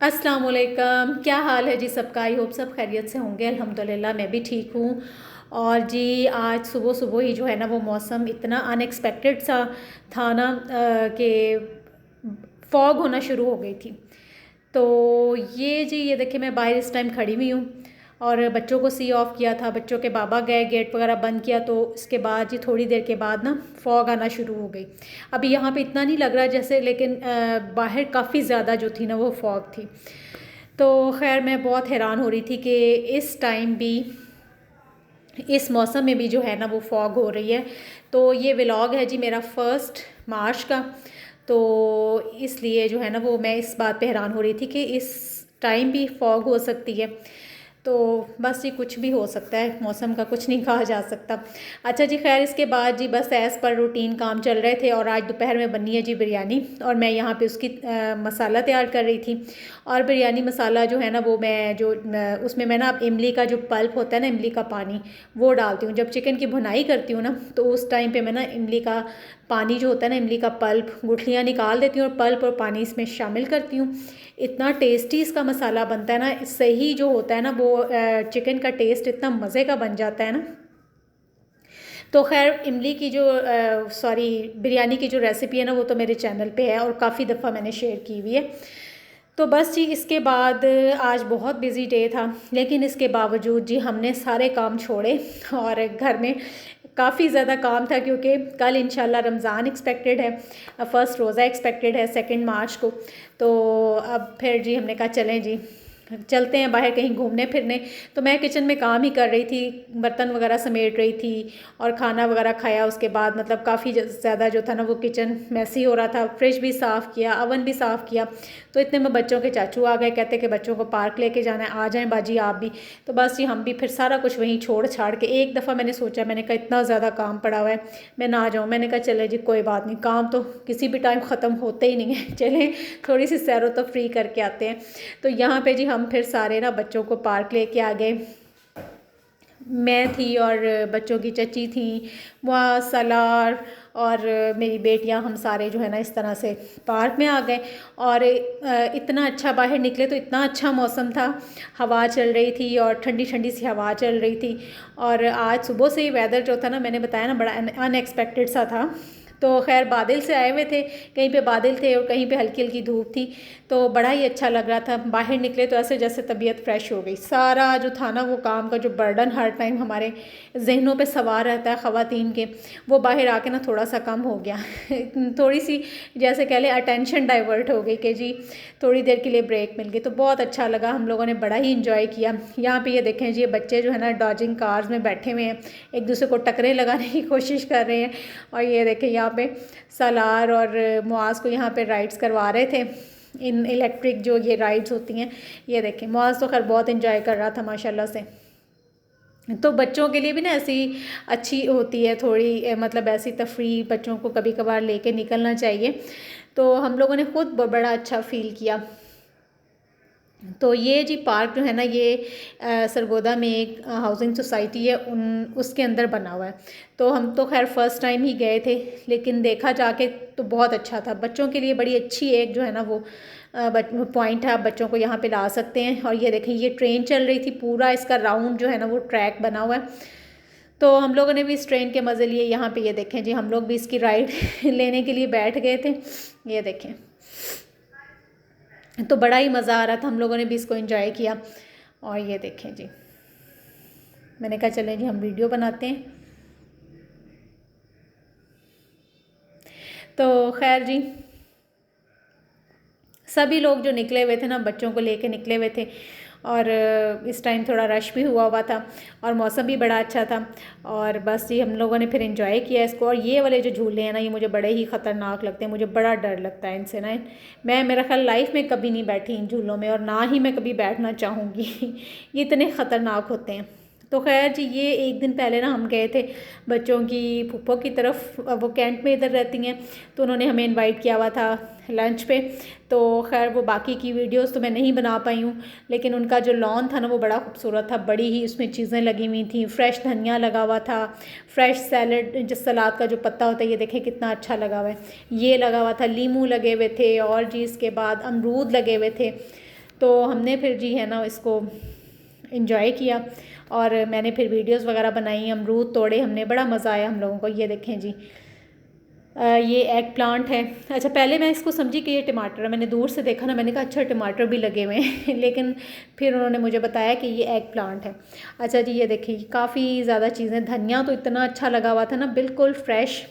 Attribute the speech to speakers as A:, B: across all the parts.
A: अस्सलाम वालेकुम। क्या हाल है जी सबका? आई होप सब खैरियत से होंगे। अल्हम्दुलिल्लाह मैं भी ठीक हूँ। और जी आज सुबह सुबह ही जो है ना वो मौसम इतना अनएक्सपेक्टेड सा था ना कि फॉग होना शुरू हो गई थी। तो ये देखिए मैं बाहर इस टाइम खड़ी हुई हूँ और बच्चों को सी ऑफ किया था। बच्चों के बाबा गए, गेट वगैरह बंद किया, तो इसके बाद जी थोड़ी देर के बाद ना फॉग आना शुरू हो गई। अभी यहाँ पे इतना नहीं लग रहा जैसे, लेकिन बाहर काफ़ी ज़्यादा जो थी ना वो फॉग थी। तो खैर मैं बहुत हैरान हो रही थी कि इस टाइम भी, इस मौसम में भी जो है ना वो फॉग हो रही है। तो ये व्लॉग है जी मेरा 1 मार्च का। तो इसलिए जो है ना वो मैं इस बात पे हैरान हो रही थी कि इस टाइम भी फॉग हो सकती है। तो बस ये कुछ भी हो सकता है, मौसम का कुछ नहीं कहा जा सकता। अच्छा जी, खैर इसके बाद जी बस एज़ पर रूटीन काम चल रहे थे और आज दोपहर में बनी है जी बिरयानी और मैं यहाँ पे उसकी मसाला तैयार कर रही थी। और बिरयानी मसाला जो है ना वो मैं जो उसमें मैं ना इमली का जो पल्प होता है ना, इमली का पानी, वो डालती हूँ। जब चिकन की भुनाई करती हूँ ना तो उस टाइम पे मैं ना इमली का पानी जो होता है ना, इमली का पल्प, गुठलियाँ निकाल देती हूँ और पल्प और पानी इसमें शामिल करती हूँ। इतना टेस्टी इसका मसाला बनता है ना, सही जो होता है ना वो चिकन का टेस्ट इतना मज़े का बन जाता है ना। तो खैर इमली की जो सॉरी बिरयानी की जो रेसिपी है ना वो तो मेरे चैनल पे है और काफ़ी दफ़ा मैंने शेयर की हुई है। तो बस जी इसके बाद आज बहुत बिज़ी डे था, लेकिन इसके बावजूद जी हमने सारे काम छोड़े और घर में काफ़ी ज़्यादा काम था क्योंकि कल इंशाल्लाह रमज़ान एक्सपेक्टेड है, फ़र्स्ट रोज़ा एक्सपेक्टेड है 2 मार्च को। तो अब फिर जी हमने कहा चलें जी चलते हैं बाहर कहीं घूमने फिरने। तो मैं किचन में काम ही कर रही थी, बर्तन वगैरह समेट रही थी और खाना वगैरह खाया। उसके बाद मतलब काफ़ी ज़्यादा जो था ना वो किचन मैसी हो रहा था। फ्रिज भी साफ़ किया, अवन भी साफ़ किया। तो इतने में बच्चों के चाचू आ गए, कहते कि बच्चों को पार्क लेके जाना है, आ जाएं बाजी आप भी। तो बस जी हम भी फिर सारा कुछ वहीं छोड़ छाड़ के एक दफ़ा मैंने सोचा, मैंने कहा इतना ज़्यादा काम पड़ा हुआ है मैं ना जाऊँ। मैंने कहा चले जी कोई बात नहीं, काम तो किसी भी टाइम ख़त्म होते ही नहीं है, चलें थोड़ी सी सैरो तफरी करके आते हैं। तो यहाँ पे जी हम फिर सारे ना बच्चों को पार्क लेके आ गए। मैं थी और बच्चों की चची थी वहाँ, सलार और मेरी बेटियां, हम सारे जो है ना इस तरह से पार्क में आ गए। और इतना अच्छा बाहर निकले तो इतना अच्छा मौसम था, हवा चल रही थी और ठंडी ठंडी सी हवा चल रही थी। और आज सुबह से ही वेदर जो था ना, मैंने बताया ना, बड़ा अनएक्सपेक्टेड सा था। तो खैर बादल से आए हुए थे, कहीं पे बादल थे और कहीं पे हल्की हल्की धूप थी। तो बड़ा ही अच्छा लग रहा था। बाहर निकले तो ऐसे जैसे तबीयत फ्रेश हो गई। सारा जो था ना वो काम का जो बर्डन हर टाइम हमारे जहनों पे सवार रहता है ख़वातीन के, वो बाहर आके ना थोड़ा सा कम हो गया थोड़ी सी जैसे कह लें अटेंशन डाइवर्ट हो गई कि जी थोड़ी देर के लिए ब्रेक मिल गई। तो बहुत अच्छा लगा, हम लोगों ने बड़ा ही इंजॉय किया। यहाँ पे ये देखें जी, ये बच्चे जो है ना डॉजिंग कार्स में बैठे हुए हैं, एक दूसरे को टकरे लगाने की कोशिश कर रहे हैं। और ये देखें यहाँ पे सलार और मुआज़ को यहाँ पे राइड्स करवा रहे थे, इन इलेक्ट्रिक जो ये राइड्स होती हैं। ये देखें मुआज़ तो खैर बहुत इंजॉय कर रहा था माशाल्लाह से। तो बच्चों के लिए भी ना ऐसी अच्छी होती है थोड़ी, मतलब ऐसी तफरीह बच्चों को कभी कभार लेके निकलना चाहिए। तो हम लोगों ने खुद बड़ा अच्छा फ़ील किया। तो ये जी पार्क जो है ना ये सरगोदा में एक हाउसिंग सोसाइटी है, उन उसके अंदर बना हुआ है। तो हम तो खैर फ़र्स्ट टाइम ही गए थे, लेकिन देखा जाके तो बहुत अच्छा था। बच्चों के लिए बड़ी अच्छी एक जो है ना वो पॉइंट है, आप बच्चों को यहाँ पे ला सकते हैं। और ये देखें ये ट्रेन चल रही थी, पूरा इसका राउंड जो है ना वो ट्रैक बना हुआ है। तो हम लोगों ने भी इस ट्रेन के मज़े लिए। यहाँ पे ये देखें जी हम लोग भी इसकी राइड लेने के लिए बैठ गए थे। ये देखें तो बड़ा ही मज़ा आ रहा था, हम लोगों ने भी इसको एंजॉय किया। और ये देखें जी, मैंने कहा चलें जी हम वीडियो बनाते हैं। तो खैर जी सभी लोग जो निकले हुए थे ना बच्चों को लेके निकले हुए थे। और इस टाइम थोड़ा रश भी हुआ था और मौसम भी बड़ा अच्छा था। और बस जी हम लोगों ने फिर एंजॉय किया इसको। और ये वाले जो झूले हैं ना ये मुझे बड़े ही ख़तरनाक लगते हैं, मुझे बड़ा डर लगता है इनसे ना। मैं मेरा ख्याल लाइफ में कभी नहीं बैठी इन झूलों में और ना ही मैं कभी बैठना चाहूँगी ये इतने ख़तरनाक होते हैं। तो खैर जी ये एक दिन पहले ना हम गए थे बच्चों की फूफो की तरफ, वो कैंट में इधर रहती हैं, तो उन्होंने हमें इनवाइट किया हुआ था लंच पे। तो खैर वो बाकी की वीडियोस तो मैं नहीं बना पाई हूँ, लेकिन उनका जो लॉन था ना वो बड़ा खूबसूरत था, बड़ी ही उसमें चीज़ें लगी हुई थी, फ्रेश धनिया लगा हुआ था, फ्रेश सैलड जिस सलाद का जो पत्ता होता है ये देखें कितना अच्छा लगा हुआ है, ये लगा हुआ था, लीमू लगे हुए थे और जी इसके बाद अमरूद लगे हुए थे। तो हमने फिर जी है ना इसको एंजॉय किया और मैंने फिर वीडियोस वगैरह बनाई, अमरूद तोड़े हमने, बड़ा मज़ा आया हम लोगों को। ये देखें जी, ये एग प्लांट है। अच्छा, पहले मैं इसको समझी कि ये टमाटर है, मैंने दूर से देखा ना, मैंने कहा अच्छा टमाटर भी लगे हुए हैं लेकिन फिर उन्होंने मुझे बताया कि ये एग प्लांट है। अच्छा जी, ये देखिए काफ़ी ज़्यादा चीज़ें, धनिया तो इतना अच्छा लगा हुआ था ना, बिल्कुल फ्रेश।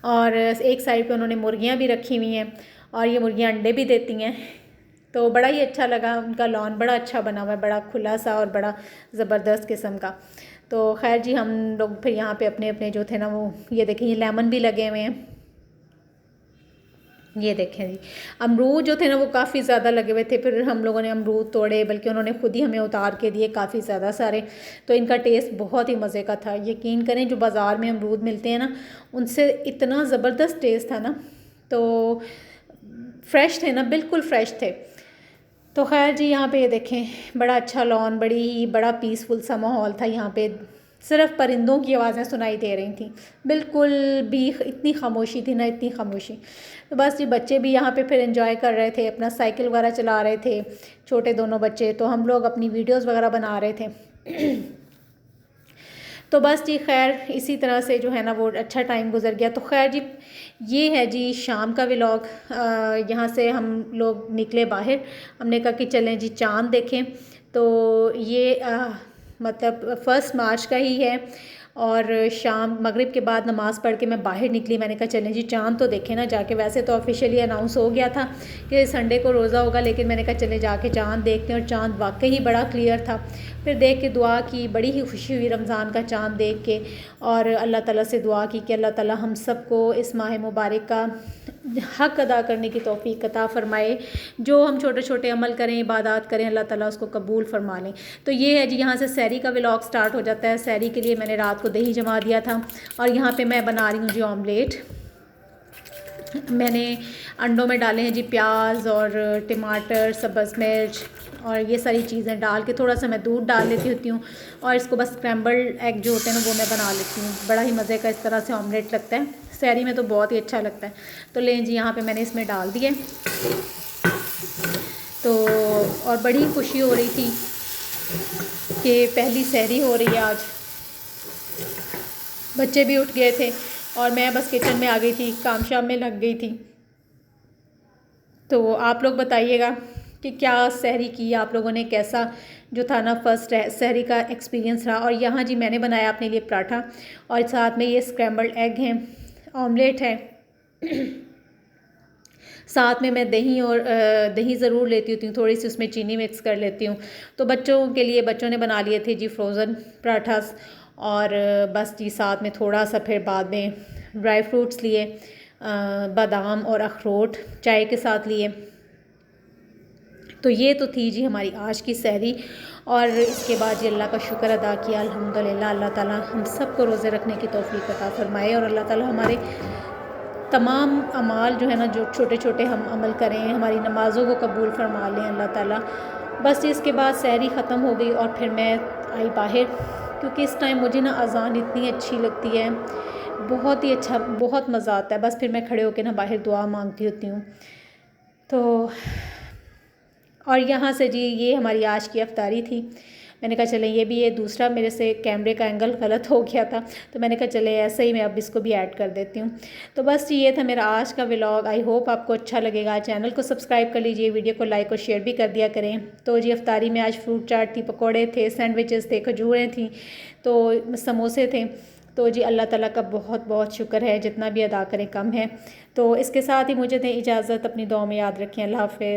A: और एक साइड पे उन्होंने मुर्गियाँ भी रखी हुई हैं और ये मुर्गियाँ अंडे भी देती हैं, तो बड़ा ही अच्छा लगा। उनका लॉन बड़ा अच्छा बना हुआ है, बड़ा खुला सा और बड़ा ज़बरदस्त किस्म का। तो खैर जी, हम लोग फिर यहाँ पे अपने अपने जो थे ना वो, ये देखें ये लेमन भी लगे हुए हैं। ये देखें जी, अमरूद जो थे ना वो काफ़ी ज़्यादा लगे हुए थे, फिर हम लोगों ने अमरूद तोड़े, बल्कि उन्होंने ख़ुद ही हमें उतार के दिए काफ़ी ज़्यादा सारे। तो इनका टेस्ट बहुत ही मज़े का था, यकीन करें जो बाज़ार में अमरूद मिलते हैं ना उनसे इतना ज़बरदस्त टेस्ट था ना, तो फ्रेश थे ना, बिल्कुल फ्रेश थे। तो खैर जी, यहाँ पे ये देखें बड़ा अच्छा लॉन, बड़ा पीसफुल सा माहौल था यहाँ पे, सिर्फ परिंदों की आवाज़ें सुनाई दे रही थी, बिल्कुल भी इतनी खामोशी थी ना, इतनी खामोशी। तो बस जी, बच्चे भी यहाँ पे फिर एंजॉय कर रहे थे, अपना साइकिल वगैरह चला रहे थे, छोटे दोनों बच्चे, तो हम लोग अपनी वीडियोस वगैरह बना रहे थे तो बस जी खैर इसी तरह से जो है ना वो अच्छा टाइम गुजर गया। तो खैर जी, ये है जी शाम का व्लॉग। यहाँ से हम लोग निकले बाहर, हमने कहा कि चलें जी चाँद देखें। तो ये मतलब 1 मार्च का ही है और शाम मगरिब के बाद नमाज़ पढ़ के मैं बाहर निकली, मैंने कहा चलें जी चाँद तो देखें ना जाके। वैसे तो ऑफिशियली अनाउंस हो गया था कि संडे को रोज़ा होगा, लेकिन मैंने कहा चले जाके चाँद देखते हैं, और चाँद वाकई ही बड़ा क्लियर था। फिर देख के दुआ की, बड़ी ही खुशी हुई रमज़ान का चाँद देख के, और अल्लाह ताला से दुआ की कि अल्लाह ताला हम सबको इस माह मुबारक का हक़ अदा करने की तौफ़ीक अता फ़रमाए। जो हम छोटे छोटे अमल करें, इबादत करें, अल्लाह ताला उसको कबूल फ़रमा लें। तो ये है जी, यहाँ से सहरी का व्लॉग स्टार्ट हो जाता है। सहरी के लिए मैंने रात को दही जमा दिया था, और यहाँ पे मैं बना रही हूँ जी ऑमलेट। मैंने अंडों में डाले हैं जी प्याज और टमाटर, सब्ज़ मिर्च और ये सारी चीज़ें डाल के, थोड़ा सा मैं दूध डाल लेती होती हूँ, और इसको बस स्क्रैम्बल्ड एग जो होते हैं ना वो मैं बना लेती हूँ। बड़ा ही मज़े का इस तरह से ऑमलेट लगता है, सहरी में तो बहुत ही अच्छा लगता है। तो लें जी, यहाँ पे मैंने इसमें डाल दिए। तो और बड़ी खुशी हो रही थी कि पहली सहरी हो रही है आज। बच्चे भी उठ गए थे और मैं बस किचन में आ गई थी, काम शाम में लग गई थी। तो आप लोग बताइएगा कि क्या सहरी की आप लोगों ने, कैसा जो था ना फर्स्ट सहरी का एक्सपीरियंस रहा। और यहाँ जी मैंने बनाया अपने लिए पराठा, और साथ में ये स्क्रैम्बल्ड एग हैं, ऑमलेट है साथ में मैं दही, और दही ज़रूर लेती होती हूँ, थोड़ी सी उसमें चीनी मिक्स कर लेती हूँ। तो बच्चों के लिए बच्चों ने बना लिए थे जी फ्रोज़न पराठास, और बस जी साथ में थोड़ा सा फिर बाद में ड्राई फ्रूट्स लिए, बादाम और अखरोट चाय के साथ लिए। तो ये तो थी जी हमारी आज की सहरी। और इसके बाद जी अल्लाह का शुक्र अदा किया, अल्हम्दुलिल्लाह। अल्लाह ताला हम सब को रोज़े रखने की तौफ़ीक अता फ़रमाए, और अल्लाह ताला हमारे तमाम अमाल जो है ना, जो छोटे छोटे हम अमल करें, हमारी नमाज़ों को कबूल फ़रमा लें अल्लाह ताला। बस इसके बाद सहरी ख़त्म हो गई और फिर मैं आई बाहर, क्योंकि इस टाइम मुझे ना अज़ान इतनी अच्छी लगती है, बहुत ही अच्छा, बहुत मज़ा आता है। बस फिर मैं खड़े होकर ना बाहर दुआ मांगती होती हूँ। तो और यहाँ से जी ये हमारी आज की अफ्तारी थी। मैंने कहा चले ये भी, ये दूसरा मेरे से कैमरे का एंगल गलत हो गया था, तो मैंने कहा चले ऐसे ही मैं अब इसको भी ऐड कर देती हूँ। तो बस ये था मेरा आज का व्लॉग। आई होप आपको अच्छा लगेगा। चैनल को सब्सक्राइब कर लीजिए, वीडियो को लाइक और शेयर भी कर दिया करें। तो जी अफ्तारी में आज फ्रूट चाट थी, पकौड़े थे, सैंडविचेस थे, खजूरें थी, तो समोसे थे। तो जी अल्लाह ताला का बहुत बहुत शुक्र है, जितना भी अदा करें कम है। तो इसके साथ ही मुझे दें इजाज़त, अपनी दुआ में याद रखें। अल्लाह हाफ़िज़।